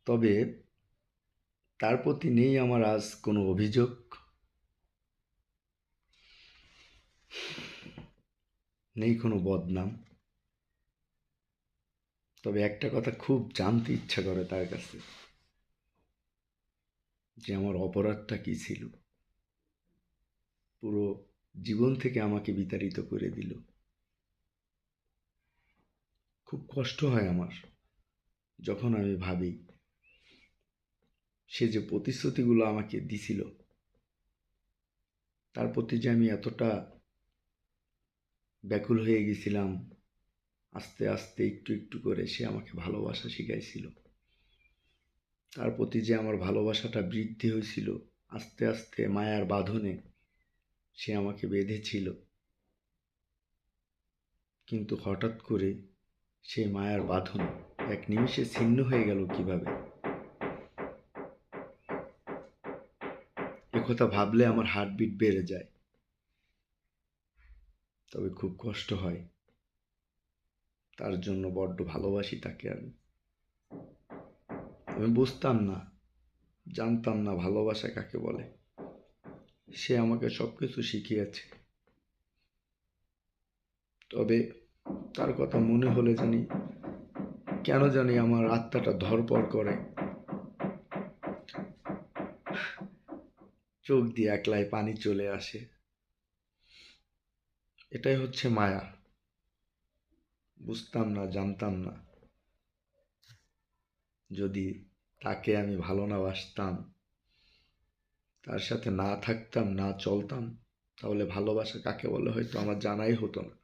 তবে তার প্রতি নেই আমার আজ কোনো অভিযোগ, নেই কোনো বদনাম। তবে একটা কথা খুব জানতে ইচ্ছা করে তার কাছে, যে আমার অপরাধটা কি ছিল। পুরো জীবন থেকে আমাকে বিতাড়িত করে দিল। খুব কষ্ট হয় আমার যখন আমি ভাবি সে যে প্রতিশ্রুতিগুলো আমাকে দিছিল, তার প্রতি যে আমি এতটা ব্যাকুল হয়ে গেছিলাম। আস্তে আস্তে একটু একটু করে সে আমাকে ভালোবাসা শিখাইছিল। তার প্রতি যে আমার ভালোবাসাটা বৃদ্ধি হয়েছিল, আস্তে আস্তে মায়ার বাঁধনে সে আমাকে বেঁধেছিল। কিন্তু হঠাৎ করে সেই মায়ার বাঁধন এক নিমিষে ছিন্ন হয়ে গেল কিভাবে, একথা ভাবলে আমার হার্টবিট বেড়ে যায়। তবে খুব কষ্ট হয়, তার জন্য বড্ড ভালোবাসি তাকে আমি। আমি বুঝতাম না, জানতাম না ভালোবাসা কাকে বলে। সে আমাকে সবকিছু শিখিয়েছে। তবে তার কথা মনে হলে জানি কেন জানি আমার আত্মাটা ধড়পড় করে, চোখ দিয়ে একলাই পানি চলে আসে। এটাই হচ্ছে মায়া। বুঝতাম না, জানতাম না। যদি তাকে আমি ভালো না বাসতাম, তার সাথে না থাকতাম, না চলতাম, তাহলে ভালোবাসা কাকে বলে হয়তো আমার জানাই হতো না।